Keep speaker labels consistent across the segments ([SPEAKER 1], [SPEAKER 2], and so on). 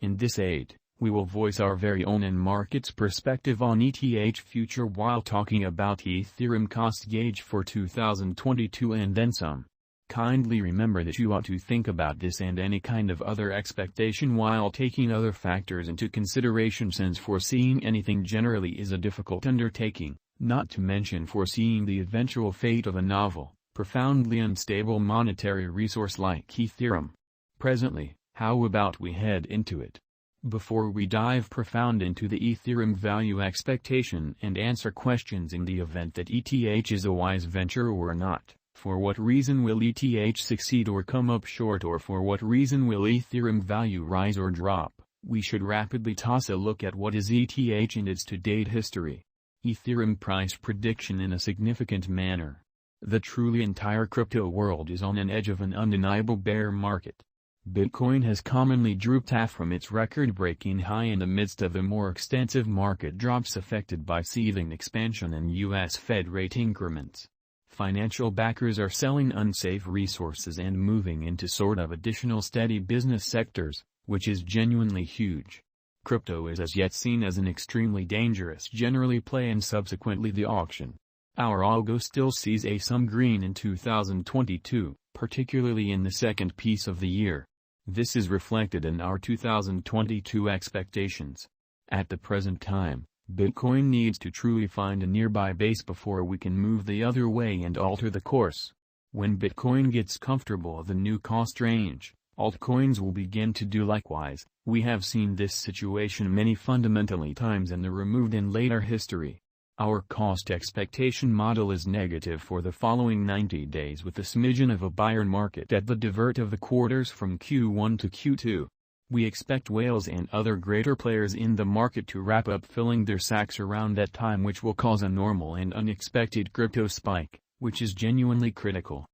[SPEAKER 1] In this aid, we will voice our very own and market's perspective on ETH future while talking about Ethereum cost gauge for 2022 and then some. Kindly remember that you ought to think about this and any kind of other expectation while taking other factors into consideration, since foreseeing anything generally is a difficult undertaking, not to mention foreseeing the eventual fate of a novel, profoundly unstable monetary resource like Ethereum. Presently, how about we head into it? Before we dive profound into the Ethereum value expectation and answer questions in the event that ETH is a wise venture or not, for what reason will ETH succeed or come up short, or for what reason will Ethereum value rise or drop, we should rapidly toss a look at what is ETH and its to-date history. Ethereum price prediction in a significant manner. The truly entire crypto world is on an edge of an undeniable bear market. Bitcoin has commonly drooped half from its record-breaking high in the midst of a more extensive market drops affected by seething expansion and U.S. Fed rate increments. Financial backers are selling unsafe resources and moving into sort of additional steady business sectors, which is genuinely huge. Crypto is as yet seen as an extremely dangerous generally play and subsequently the auction. Our algo still sees some green in 2022, particularly in the second piece of the year. This is reflected in our 2022 expectations. At the present time, Bitcoin needs to truly find a nearby base before we can move the other way and alter the course. When Bitcoin gets comfortable with the new cost range, altcoins will begin to do likewise. We have seen this situation many fundamentally times in the removed and later history. Our cost expectation model is negative for the following 90 days with a smidgen of a buyer market at the divert of the quarters from Q1 to Q2. We expect whales and other greater players in the market to wrap up filling their sacks around that time, which will cause a normal and unexpected crypto spike, which is genuinely critical.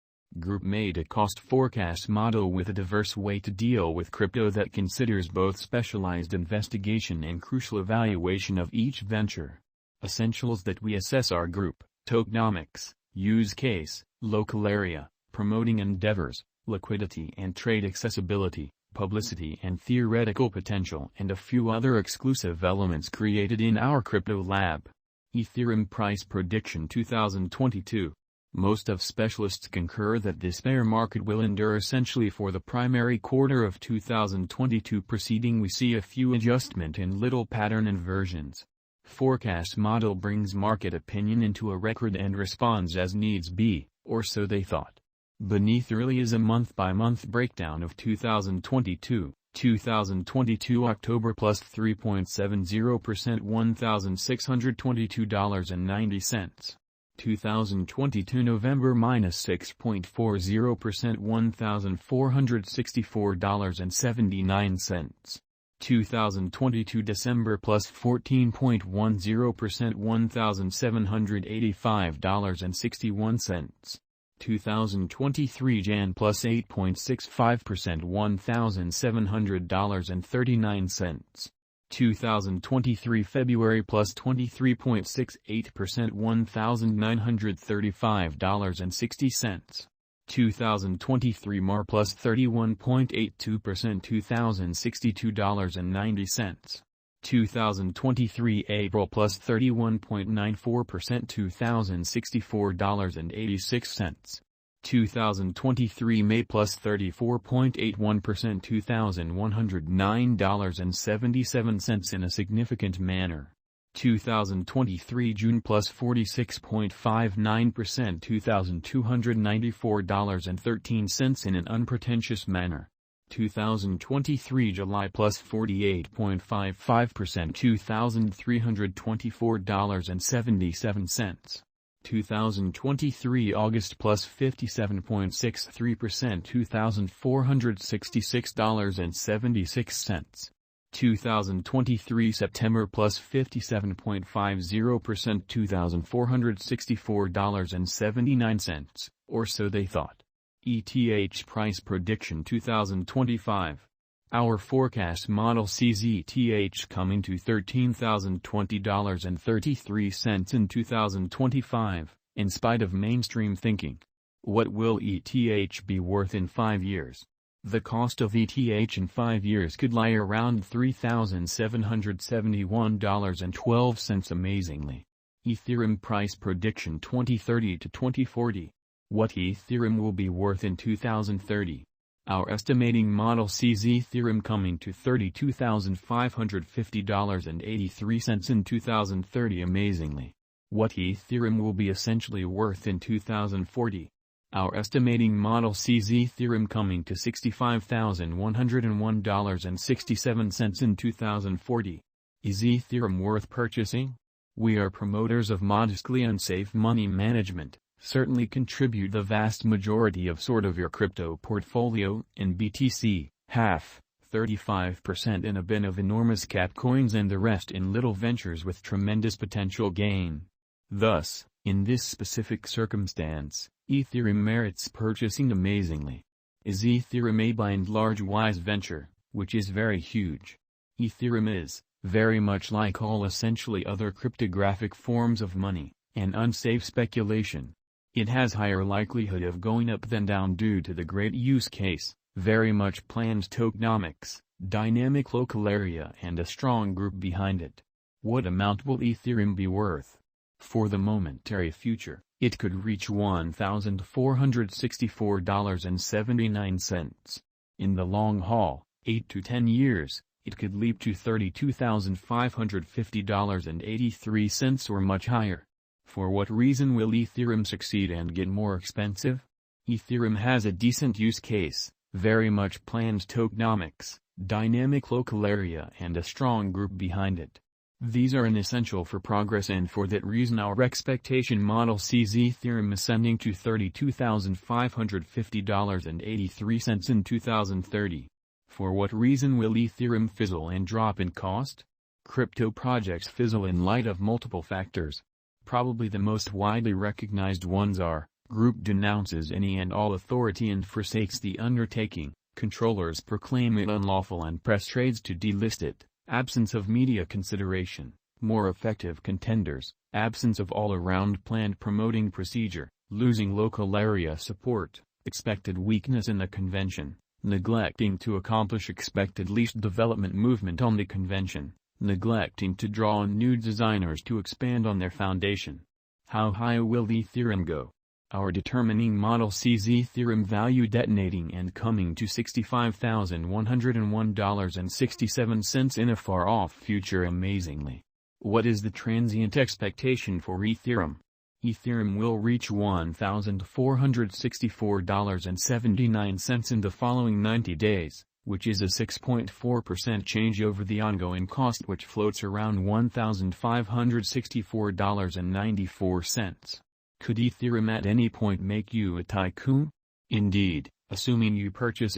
[SPEAKER 1] Group made a cost forecast model with a diverse way to deal with crypto that considers both specialized investigation and crucial evaluation of each venture. Essentials that we assess are group, tokenomics, use case, local area, promoting endeavors, liquidity and trade accessibility, publicity and theoretical potential, and a few other exclusive elements created in our crypto lab. Ethereum price prediction 2022. Most of specialists concur that this bear market will endure essentially for the primary quarter of 2022. Preceding we see a few adjustment and little pattern inversions. Forecast model brings market opinion into a record and responds as needs be, or so they thought. Beneath early is a month-by-month breakdown of 2022. 2022 October plus 3.70% $1,622.90. 2022 November minus 6.40% $1,464.79. 2022 December plus 14.10% $1,785.61. 2023 Jan plus 8.65% $1,700.39. 2023 February plus 23.68% $1,935.60. 2023 Mar plus 31.82% $2,062.90. 2023 April plus 31.94% $2,064.86. 2023 May plus 34.81% $2,109.77 in a significant manner. 2023 June plus 46.59% $2,294.13 in an unpretentious manner. 2023 July plus 48.55% $2,324.77. 2023 August plus 57.63% $2,466.76. 2023 September plus 57.50% $2,464.79, or so they thought. ETH price prediction 2025. Our forecast model sees ETH coming to $13,020.33 in 2025, in spite of mainstream thinking. What will ETH be worth in 5 years? The cost of ETH in 5 years could lie around $3,771.12 amazingly. Ethereum price prediction 2030 to 2040. What Ethereum will be worth in 2030. Our estimating model sees Ethereum coming to $32,550.83 in 2030 amazingly. What Ethereum will be essentially worth in 2040. Our estimating model sees Ethereum coming to $65,101.67 in 2040. Is Ethereum worth purchasing? We are promoters of modestly unsafe money management. Certainly contribute the vast majority of your crypto portfolio in BTC, half, 35% in a bin of enormous cap coins and the rest in little ventures with tremendous potential gain. Thus, in this specific circumstance, Ethereum merits purchasing amazingly. Is Ethereum a by and large wise venture, which is very huge? Ethereum is, very much like all essentially other cryptographic forms of money, an unsafe speculation. It has higher likelihood of going up than down due to the great use case, very much planned tokenomics, dynamic local area and a strong group behind it. What amount will Ethereum be worth? For the momentary future, it could reach $1,464.79. In the long haul, 8 to 10 years, it could leap to $32,550.83 or much higher. For what reason will Ethereum succeed and get more expensive? Ethereum has a decent use case, very much planned tokenomics, dynamic local area and a strong group behind it. These are an essential for progress, and for that reason our expectation model sees Ethereum ascending to $32,550.83 in 2030. For what reason will Ethereum fizzle and drop in cost? Crypto projects fizzle in light of multiple factors. Probably the most widely recognized ones are, group denounces any and all authority and forsakes the undertaking, controllers proclaim it unlawful and press trades to delist it, absence of media consideration, more effective contenders, absence of all-around planned promoting procedure, losing local area support, expected weakness in the convention, neglecting to accomplish expected least development movement on the convention, neglecting to draw on new designers to expand on their foundation. How high will Ethereum go? Our determining model sees Ethereum value detonating and coming to $65,101.67 in a far-off future amazingly. What is the transient expectation for Ethereum? Ethereum will reach $1,464.79 in the following 90 days. Which is a 6.4% change over the ongoing cost, which floats around $1,564.94. Could Ethereum at any point make you a tycoon? Indeed, assuming you purchase